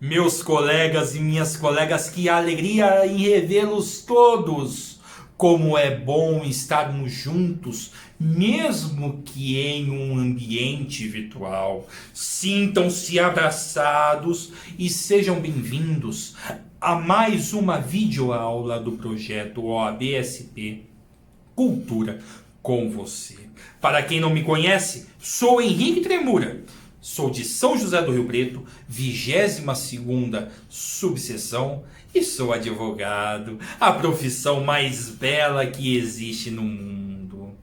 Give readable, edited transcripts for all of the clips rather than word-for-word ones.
Meus colegas e minhas colegas, que alegria em revê-los todos! Como é bom estarmos juntos, mesmo que em um ambiente virtual. Sintam-se abraçados e sejam bem-vindos a mais uma videoaula do projeto OAB-SP Cultura com você. Para quem não me conhece, sou Henrique Tremura. Sou de São José do Rio Preto, 22ª subseção, e sou advogado, a profissão mais bela que existe no mundo.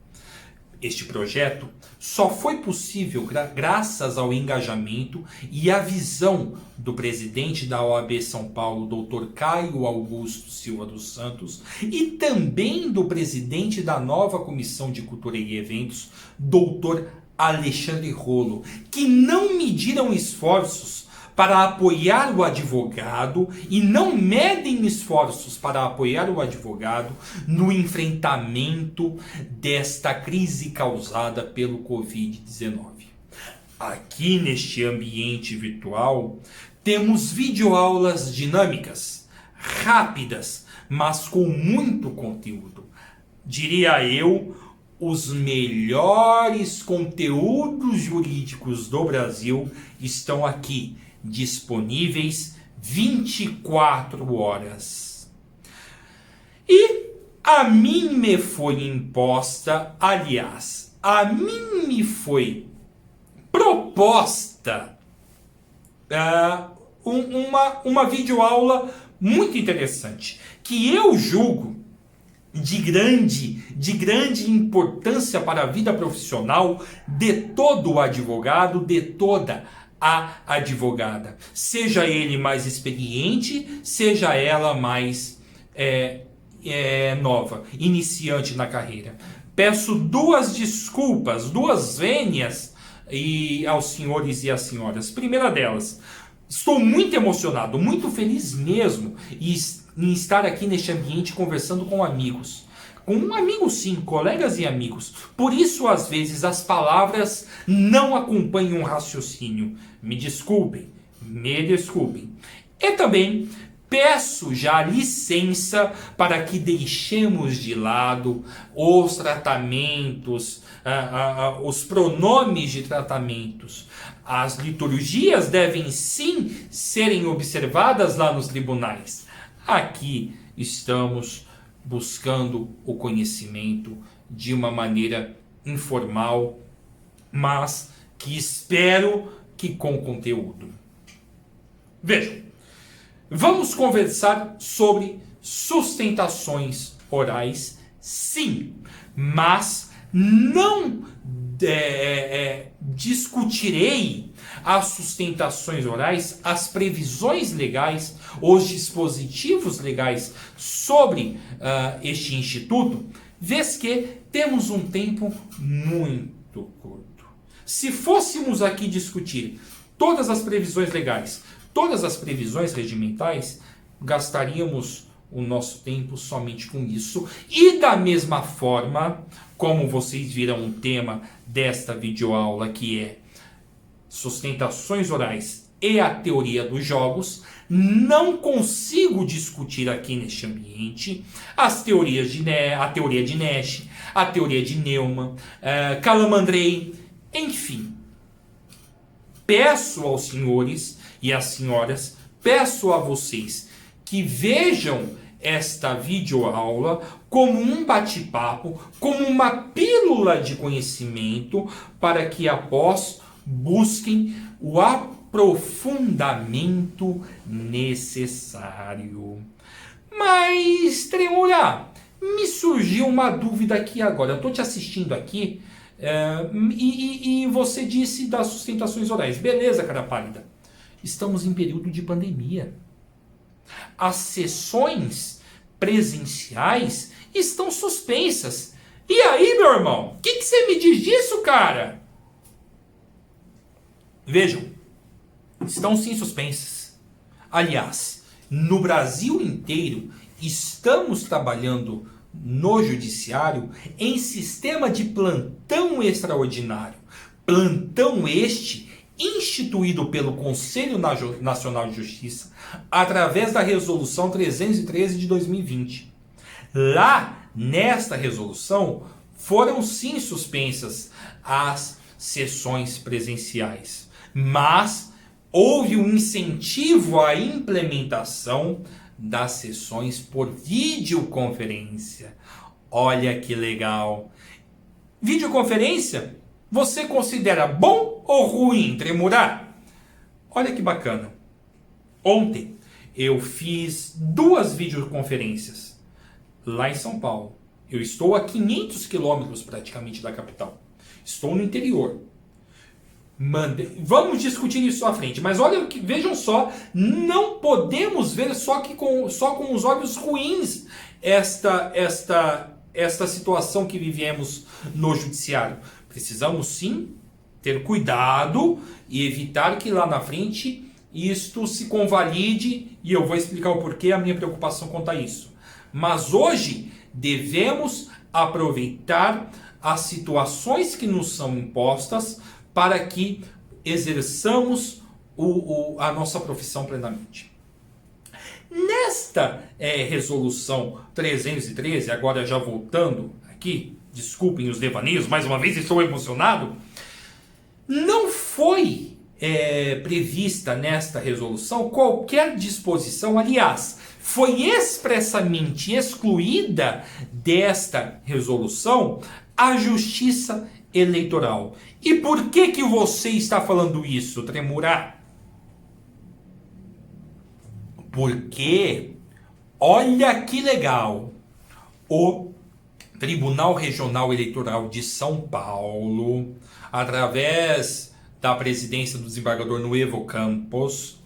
Este projeto só foi possível graças ao engajamento e à visão do presidente da OAB São Paulo, Dr. Caio Augusto Silva dos Santos, e também do presidente da nova Comissão de Cultura e Eventos, Dr. Alexandre Rolo, que não mediram esforços para apoiar o advogado e não medem esforços para apoiar o advogado no enfrentamento desta crise causada pelo Covid-19. Aqui neste ambiente virtual, temos videoaulas dinâmicas, rápidas, mas com muito conteúdo. Diria eu, os melhores conteúdos jurídicos do Brasil estão aqui, disponíveis 24 horas. E a mim me foi imposta, aliás, a mim me foi proposta uma videoaula muito interessante, que eu julgo de grande importância para a vida profissional de todo o advogado, de toda a advogada. Seja ele mais experiente, seja ela mais nova, iniciante na carreira. Peço duas desculpas, duas vênias aos senhores e às senhoras. Primeira delas, estou muito emocionado, muito feliz mesmo em estar aqui neste ambiente conversando com amigos. Com amigos sim, colegas e amigos. Por isso, às vezes, as palavras não acompanham o raciocínio. Me desculpem. E também peço já licença para que deixemos de lado os tratamentos, os pronomes de tratamentos. As liturgias devem sim serem observadas lá nos tribunais. Aqui estamos buscando o conhecimento de uma maneira informal, mas que espero que com conteúdo. Vejam, vamos conversar sobre sustentações orais, sim, mas não discutirei as sustentações orais, as previsões legais, os dispositivos legais sobre este instituto, vez que temos um tempo muito curto. Se fôssemos aqui discutir todas as previsões legais, todas as previsões regimentais, gastaríamos o nosso tempo somente com isso. E da mesma forma, como vocês viram o tema desta videoaula, que é sustentações orais e a teoria dos jogos, não consigo discutir aqui neste ambiente as teorias a teoria de Nash, a teoria de Neumann, Calamandrei, enfim. Peço aos senhores e às senhoras, peço a vocês que vejam esta videoaula como um bate-papo, como uma pílula de conhecimento, para que após busquem o aprofundamento necessário. Mas, Tremura, me surgiu uma dúvida aqui agora. Eu estou te assistindo aqui e você disse das sustentações orais. Beleza, cara pálida. Estamos em período de pandemia. As sessões presenciais estão suspensas. E aí, meu irmão? O que você me diz disso, cara? Vejam, estão sim suspensas. Aliás, no Brasil inteiro, estamos trabalhando no judiciário em sistema de plantão extraordinário. Plantão este instituído pelo Conselho Nacional de Justiça através da Resolução 313 de 2020. Lá, nesta resolução, foram sim suspensas as sessões presenciais, mas houve um incentivo à implementação das sessões por videoconferência. Olha que legal! Videoconferência, você considera bom ou ruim, Tremurá? Olha que bacana. Ontem eu fiz 2 videoconferências lá em São Paulo. Eu estou a 500 quilômetros praticamente da capital. Estou no interior. Vamos discutir isso à frente. Mas olha, vejam só, não podemos ver só com os olhos ruins esta situação que vivemos no judiciário. Precisamos sim ter cuidado e evitar que lá na frente isto se convalide, e eu vou explicar o porquê, a minha preocupação quanto a isso. Mas hoje devemos aproveitar as situações que nos são impostas para que exerçamos a nossa profissão plenamente. Nesta resolução 313, agora já voltando aqui, desculpem os devaneios, mais uma vez estou emocionado, não foi prevista nesta resolução qualquer disposição, aliás, foi expressamente excluída desta resolução a Justiça Eleitoral. E por que você está falando isso, Tremurá? Porque, olha que legal, o Tribunal Regional Eleitoral de São Paulo, através da presidência do desembargador Nuevo Campos,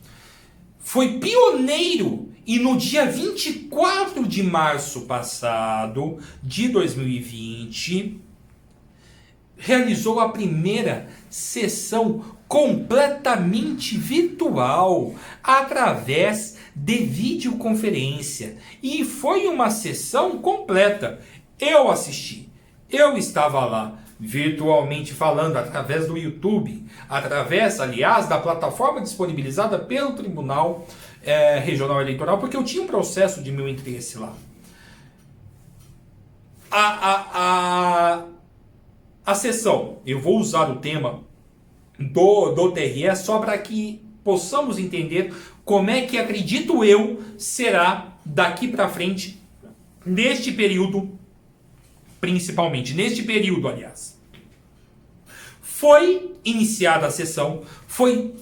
foi pioneiro e no dia 24 de março passado, de 2020, realizou a primeira sessão completamente virtual, através de videoconferência. E foi uma sessão completa. Eu assisti, eu estava lá, virtualmente falando, através do YouTube, através, aliás, da plataforma disponibilizada pelo Tribunal Regional Eleitoral, porque eu tinha um processo de meu interesse lá. A sessão, eu vou usar o tema do TRE só para que possamos entender como é que, acredito eu, será daqui para frente, neste período, principalmente, neste período, aliás. Foi iniciada a sessão, foi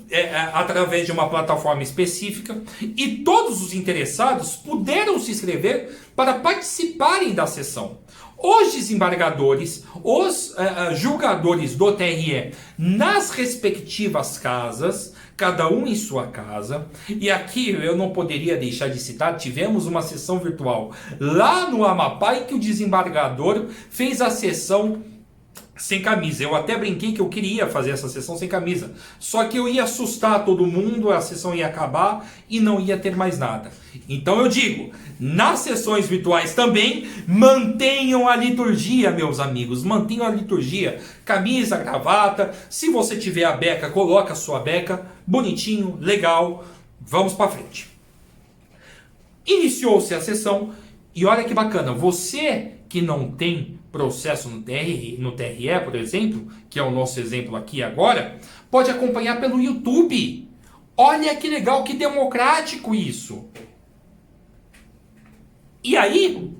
através de uma plataforma específica, e todos os interessados puderam se inscrever para participarem da sessão. Os desembargadores, os julgadores do TRE nas respectivas casas, cada um em sua casa, e aqui eu não poderia deixar de citar, tivemos uma sessão virtual lá no Amapá em que o desembargador fez a sessão sem camisa. Eu até brinquei que eu queria fazer essa sessão sem camisa, só que eu ia assustar todo mundo, a sessão ia acabar e não ia ter mais nada. Então eu digo, nas sessões virtuais também, mantenham a liturgia, meus amigos, mantenham a liturgia, camisa, gravata, se você tiver a beca, coloca a sua beca, bonitinho, legal, vamos para frente. Iniciou-se a sessão e olha que bacana, você que não tem processo no TRE, por exemplo, que é o nosso exemplo aqui agora, pode acompanhar pelo YouTube. Olha que legal, que democrático isso. E aí,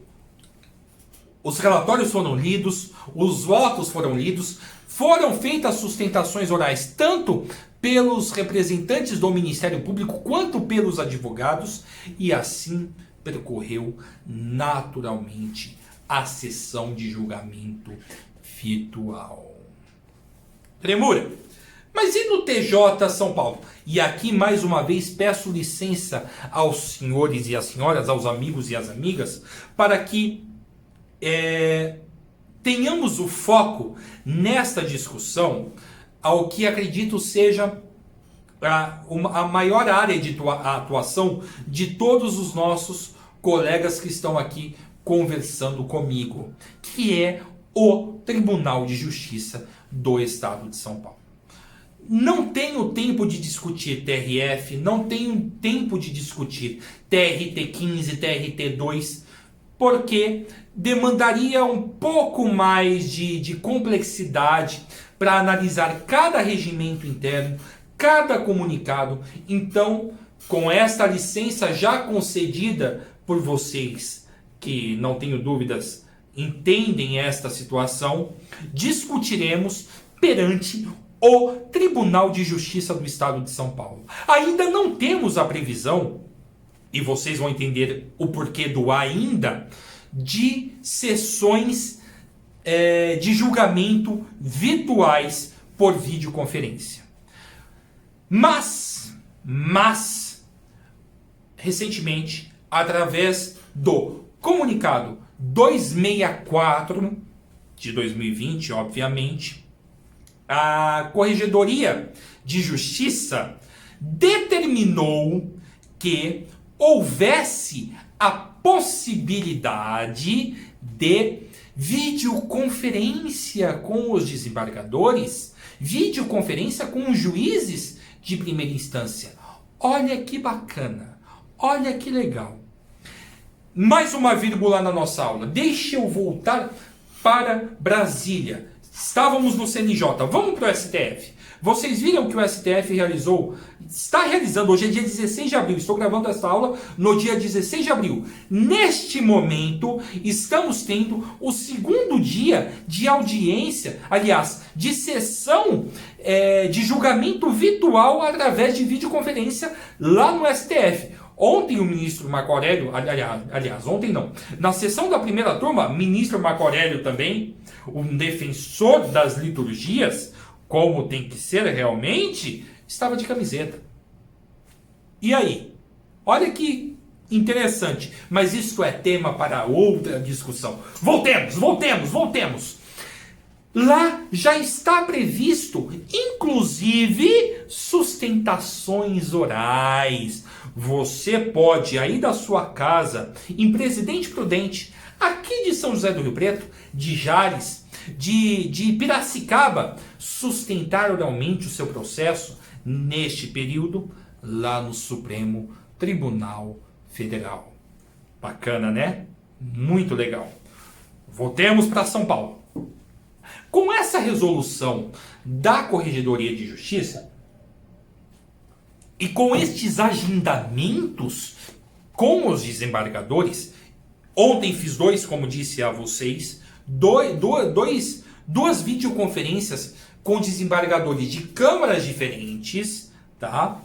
os relatórios foram lidos, os votos foram lidos, foram feitas sustentações orais, tanto pelos representantes do Ministério Público quanto pelos advogados, e assim percorreu naturalmente a sessão de julgamento virtual. Tremura! Mas e no TJ São Paulo? E aqui, mais uma vez, peço licença aos senhores e às senhoras, aos amigos e às amigas, para que tenhamos o foco nesta discussão ao que acredito seja a maior área de atuação de todos os nossos colegas que estão aqui conversando comigo, que é o Tribunal de Justiça do Estado de São Paulo. Não tenho tempo de discutir TRF, não tenho tempo de discutir TRT15, TRT2, porque demandaria um pouco mais de complexidade para analisar cada regimento interno, cada comunicado. Então, com esta licença já concedida por vocês, que não tenho dúvidas, entendem esta situação, discutiremos perante o Tribunal de Justiça do Estado de São Paulo. Ainda não temos a previsão, e vocês vão entender o porquê do ainda, de sessões de julgamento virtuais por videoconferência. Mas, recentemente, através do comunicado 264 de 2020, obviamente, a Corregedoria de Justiça determinou que houvesse a possibilidade de videoconferência com os desembargadores, videoconferência com os juízes de primeira instância. Olha que bacana, olha que legal. Mais uma vírgula na nossa aula. Deixa eu voltar para Brasília. Estávamos no CNJ, vamos para o STF. Vocês viram que o STF está realizando, hoje é dia 16 de abril, estou gravando essa aula no dia 16 de abril. Neste momento, estamos tendo o segundo dia de audiência, aliás, de sessão de julgamento virtual através de videoconferência lá no STF. Ontem o ministro Marco Aurélio, aliás, ontem não, na sessão da primeira turma, ministro Marco Aurélio também, um defensor das liturgias, como tem que ser realmente, estava de camiseta. E aí? Olha que interessante, mas isso é tema para outra discussão. Voltemos. Lá já está previsto, inclusive, sustentações orais. Você pode, aí da sua casa, em Presidente Prudente, aqui de São José do Rio Preto, de Jales, de Piracicaba, sustentar oralmente o seu processo neste período lá no Supremo Tribunal Federal. Bacana, né? Muito legal. Voltemos para São Paulo. Com essa resolução da Corregedoria de Justiça e com estes agendamentos com os desembargadores, ontem fiz como disse a vocês, duas videoconferências com desembargadores de câmaras diferentes, tá?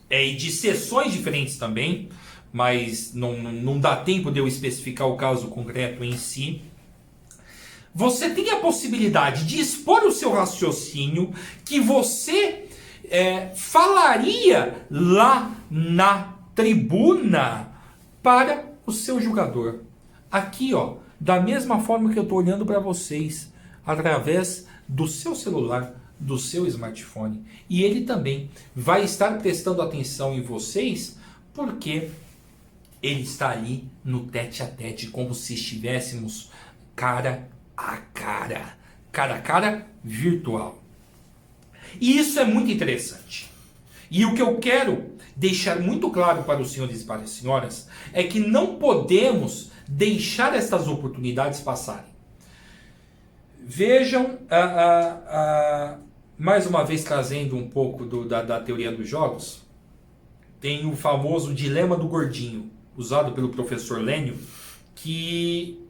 E de sessões diferentes também, mas não dá tempo de eu especificar o caso concreto em si. Você tem a possibilidade de expor o seu raciocínio que você falaria lá na tribuna para o seu julgador. Aqui, ó, da mesma forma que eu estou olhando para vocês, através do seu celular, do seu smartphone. E ele também vai estar prestando atenção em vocês, porque ele está ali no tete-a-tete, como se estivéssemos cara a cara virtual. E isso é muito interessante. E o que eu quero deixar muito claro para os senhores e para as senhoras é que não podemos deixar essas oportunidades passarem. Vejam, mais uma vez trazendo um pouco da teoria dos jogos, tem o famoso dilema do gordinho, usado pelo professor Lênio, que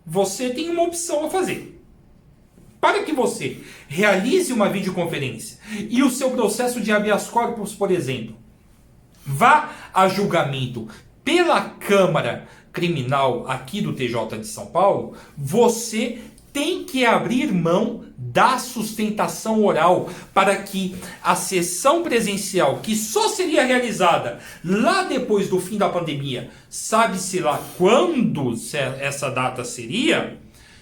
você tem uma opção a fazer. Para que você realize uma videoconferência e o seu processo de habeas corpus, por exemplo, vá a julgamento pela Câmara Criminal aqui do TJ de São Paulo, você tem que abrir mão da sustentação oral para que a sessão presencial, que só seria realizada lá depois do fim da pandemia, sabe-se lá quando essa data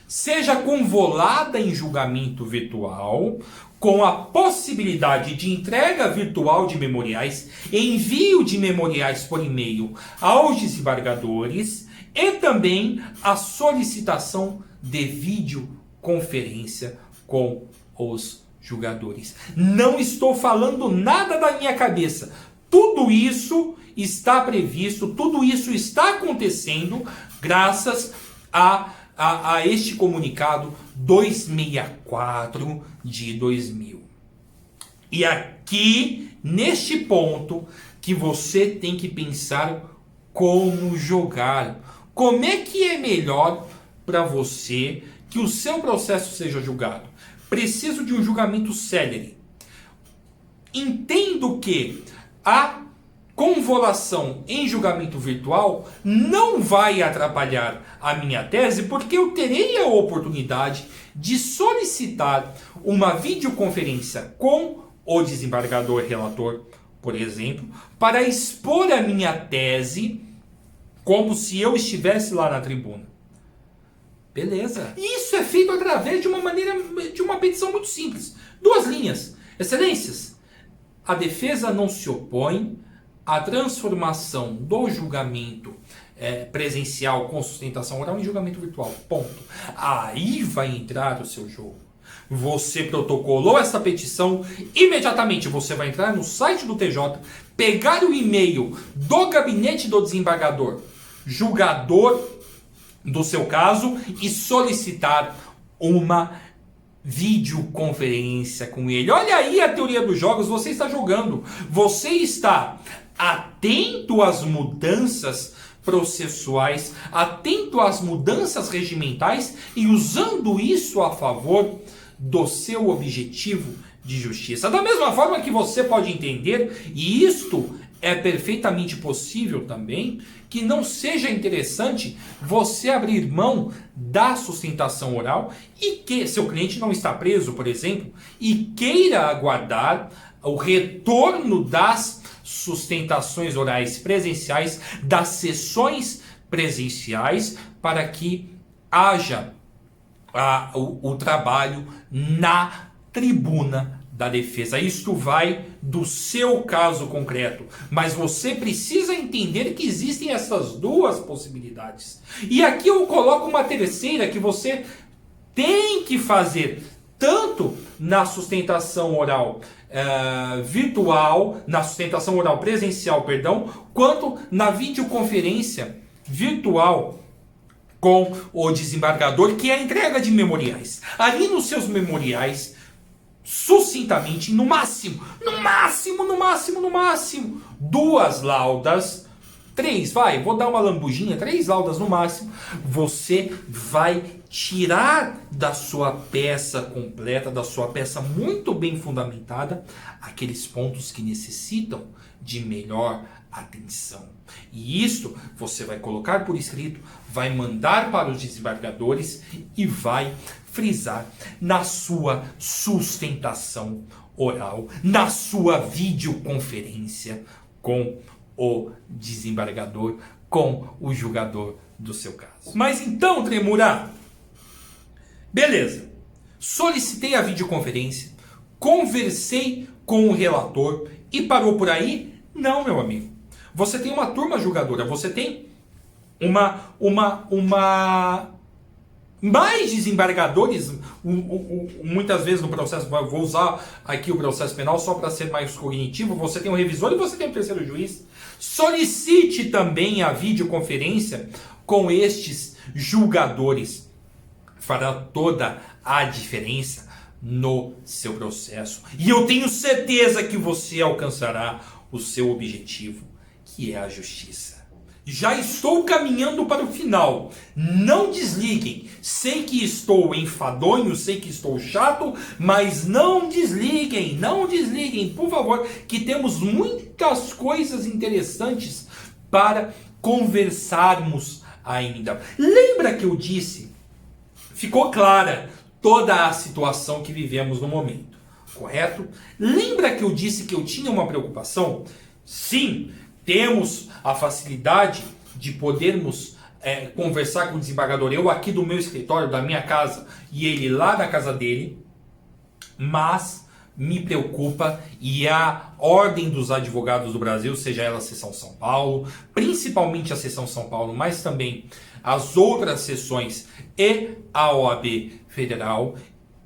seja convolada em julgamento virtual, com a possibilidade de entrega virtual de memoriais, envio de memoriais por e-mail aos desembargadores e também a solicitação de videoconferência com os julgadores. Não estou falando nada da minha cabeça. Tudo isso está previsto, tudo isso está acontecendo graças a este comunicado 264 de 2000. E aqui, neste ponto, que você tem que pensar como jogar. Como é que é melhor para você que o seu processo seja julgado? Preciso de um julgamento célere. Entendo que a convolução em julgamento virtual não vai atrapalhar a minha tese, porque eu terei a oportunidade de solicitar uma videoconferência com o desembargador relator, por exemplo, para expor a minha tese como se eu estivesse lá na tribuna. Beleza. E isso é feito através de uma petição muito simples. 2 linhas. Excelências, a defesa não se opõe à transformação do julgamento presencial com sustentação oral em julgamento virtual. Ponto. Aí vai entrar o seu jogo. Você protocolou essa petição, imediatamente você vai entrar no site do TJ, pegar o e-mail do gabinete do desembargador, julgador do seu caso, e solicitar uma videoconferência com ele. Olha aí a teoria dos jogos, você está jogando, você está atento às mudanças processuais, atento às mudanças regimentais e usando isso a favor do seu objetivo de justiça. Da mesma forma que você pode entender, e isto é perfeitamente possível também, que não seja interessante você abrir mão da sustentação oral e que seu cliente não está preso, por exemplo, e queira aguardar o retorno das sustentações orais presenciais, das sessões presenciais, para que haja o trabalho na tribuna da defesa. Isto vai do seu caso concreto, mas você precisa entender que existem essas 2 possibilidades. E aqui eu coloco uma terceira que você tem que fazer tanto na sustentação oral virtual, na sustentação oral presencial, perdão, quanto na videoconferência virtual com o desembargador, que é a entrega de memoriais. Ali nos seus memoriais, sucintamente, no máximo, 2 laudas, 3, vou dar uma lambujinha, 3 laudas no máximo, você vai tirar da sua peça completa, da sua peça muito bem fundamentada, aqueles pontos que necessitam de melhor atenção. E isto você vai colocar por escrito, vai mandar para os desembargadores e vai frisar na sua sustentação oral, na sua videoconferência com o desembargador, com o julgador do seu caso. Mas então, Tremura, beleza, solicitei a videoconferência, conversei com o relator e parou por aí? Não, meu amigo. Você tem uma turma julgadora, você tem mais desembargadores, muitas vezes no processo, vou usar aqui o processo penal só para ser mais cognitivo, você tem um revisor e você tem um terceiro juiz. Solicite também a videoconferência com estes julgadores. Fará toda a diferença no seu processo. E eu tenho certeza que você alcançará o seu objetivo, que é a justiça. Já estou caminhando para o final. Não desliguem. Sei que estou enfadonho, sei que estou chato, mas não desliguem, por favor, que temos muitas coisas interessantes para conversarmos ainda. Lembra que eu disse? Ficou clara toda a situação que vivemos no momento, correto? Lembra que eu disse que eu tinha uma preocupação? Sim, temos a facilidade de podermos conversar com o desembargador, eu aqui do meu escritório, da minha casa, e ele lá da casa dele, mas me preocupa, e a Ordem dos Advogados do Brasil, seja ela a Seção São Paulo, principalmente a Seção São Paulo, mas também as outras seções e a OAB Federal,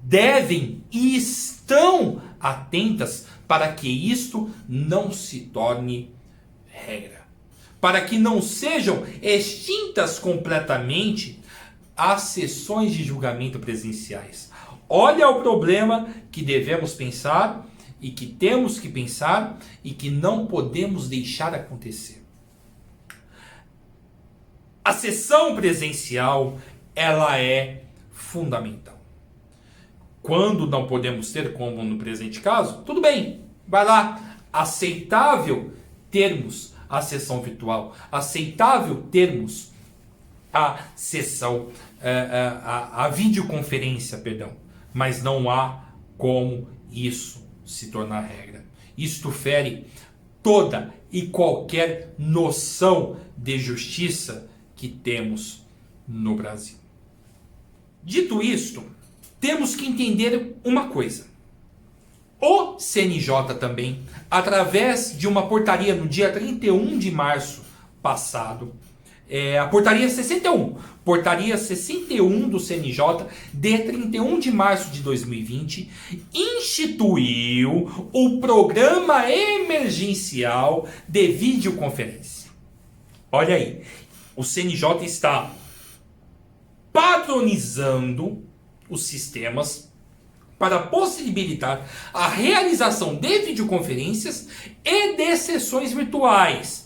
devem e estão atentas para que isto não se torne regra, para que não sejam extintas completamente as sessões de julgamento presenciais. Olha o problema que devemos pensar e que temos que pensar e que não podemos deixar acontecer. A sessão presencial, ela é fundamental. Quando não podemos ter, como no presente caso, tudo bem, vai lá. Aceitável termos a sessão virtual, aceitável termos a sessão, a videoconferência, perdão, mas não há como isso se tornar regra. Isto fere toda e qualquer noção de justiça que temos no Brasil. Dito isto, temos que entender uma coisa. O CNJ também, através de uma portaria no dia 31 de março passado, a portaria 61, portaria 61 do CNJ, de 31 de março de 2020, instituiu o Programa Emergencial de Videoconferência. Olha aí, o CNJ está padronizando os sistemas para possibilitar a realização de videoconferências e de sessões virtuais.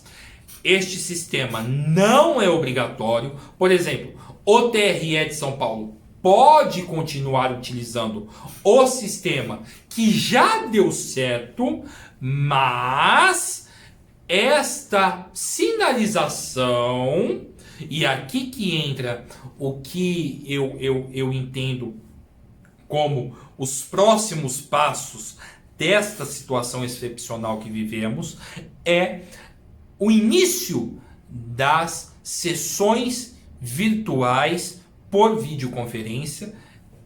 Este sistema não é obrigatório. Por exemplo, o TRE de São Paulo pode continuar utilizando o sistema que já deu certo, mas esta sinalização, e aqui que entra o que eu entendo como os próximos passos desta situação excepcional que vivemos, é o início das sessões virtuais por videoconferência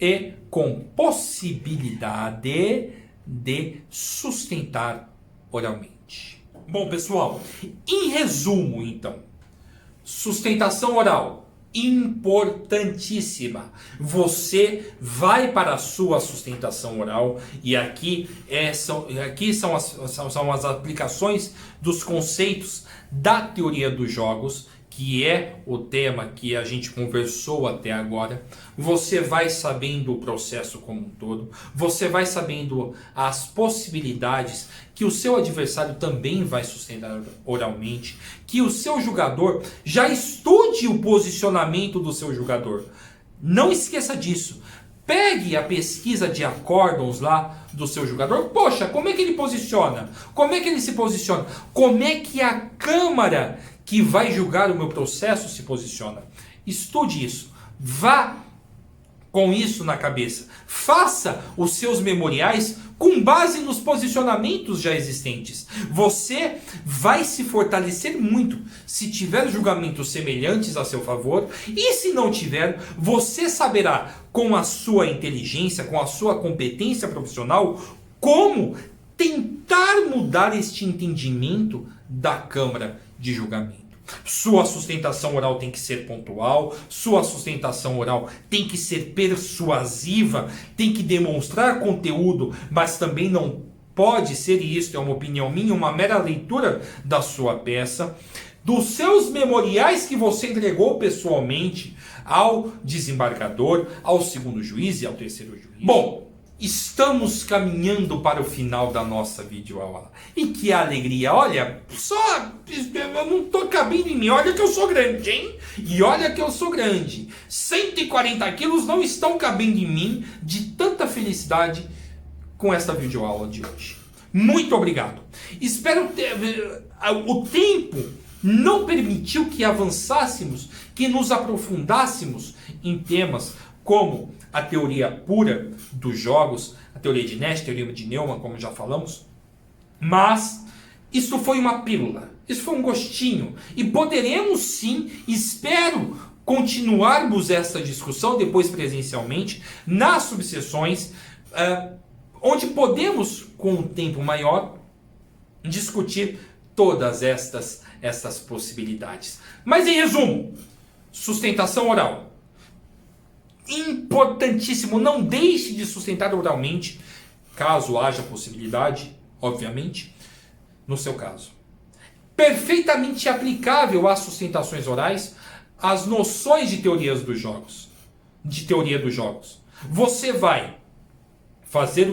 e com possibilidade de sustentar oralmente. Bom, pessoal, em resumo, então, sustentação oral, importantíssima. Você vai para a sua sustentação oral e aqui são as aplicações dos conceitos da teoria dos jogos, que é o tema que a gente conversou até agora. Você vai sabendo o processo como um todo, você vai sabendo as possibilidades que o seu adversário também vai sustentar oralmente, que o seu jogador já estude o posicionamento do seu jogador. Não esqueça disso. Pegue a pesquisa de acórdons lá do seu jogador. Poxa, como é que ele posiciona? Como é que ele se posiciona? Como é que a câmara que vai julgar o meu processo se posiciona? Estude isso. Vá com isso na cabeça. Faça os seus memoriais com base nos posicionamentos já existentes. Você vai se fortalecer muito se tiver julgamentos semelhantes a seu favor, e se não tiver, você saberá com a sua inteligência, com a sua competência profissional, como tentar mudar este entendimento da Câmara de Julgamento. Sua sustentação oral tem que ser pontual, sua sustentação oral tem que ser persuasiva, tem que demonstrar conteúdo, mas também não pode ser, e isso é uma opinião minha, uma mera leitura da sua peça, dos seus memoriais que você entregou pessoalmente ao desembargador, ao segundo juiz e ao terceiro juiz. Bom, estamos caminhando para o final da nossa videoaula. E que alegria! Olha, eu não estou cabendo em mim. Olha que eu sou grande, hein? E olha que eu sou grande. 140 quilos não estão cabendo em mim de tanta felicidade com esta videoaula de hoje. Muito obrigado. Espero ter... O tempo não permitiu que avançássemos, que nos aprofundássemos em temas como a teoria pura dos jogos, a teoria de Nash, a teoria de Neumann, como já falamos. Mas isso foi uma pílula, isso foi um gostinho. E poderemos sim, espero, continuarmos essa discussão depois presencialmente, nas subseções, onde podemos, com um tempo maior, discutir todas estas possibilidades. Mas em resumo, sustentação oral. Importantíssimo, não deixe de sustentar oralmente, caso haja possibilidade, obviamente, no seu caso. Perfeitamente aplicável às sustentações orais, as noções de teorias dos jogos, de teoria dos jogos. Você vai fazer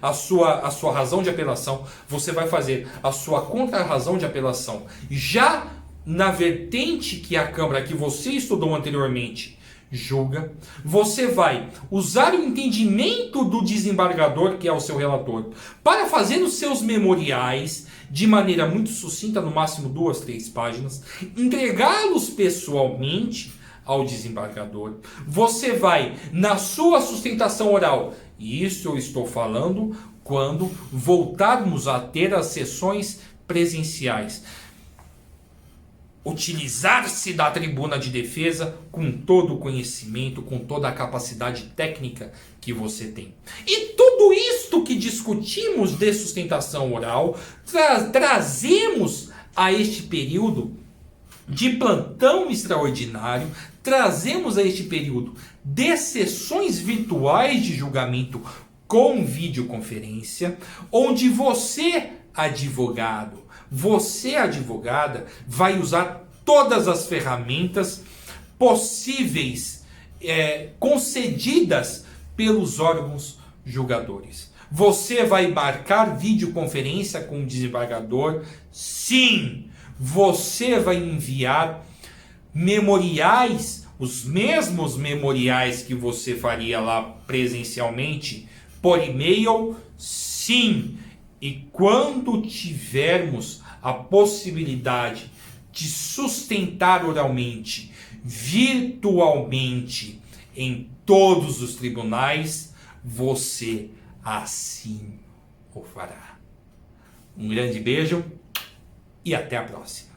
a sua razão de apelação, você vai fazer a sua contra-razão de apelação, já na vertente que a Câmara que você estudou anteriormente julga, você vai usar o entendimento do desembargador, que é o seu relator, para fazer os seus memoriais de maneira muito sucinta, no máximo 2, 3 páginas, entregá-los pessoalmente ao desembargador. Você vai, na sua sustentação oral, e isso eu estou falando quando voltarmos a ter as sessões presenciais, utilizar-se da tribuna de defesa com todo o conhecimento, com toda a capacidade técnica que você tem. E tudo isto que discutimos de sustentação oral, trazemos a este período de plantão extraordinário, trazemos a este período de sessões virtuais de julgamento com videoconferência, onde você, advogado, você, advogada, vai usar todas as ferramentas possíveis, concedidas pelos órgãos julgadores. Você vai marcar videoconferência com o desembargador? Sim! Você vai enviar memoriais, os mesmos memoriais que você faria lá presencialmente, por e-mail? Sim! E quando tivermos a possibilidade de sustentar oralmente, virtualmente, em todos os tribunais, você assim o fará. Um grande beijo e até a próxima.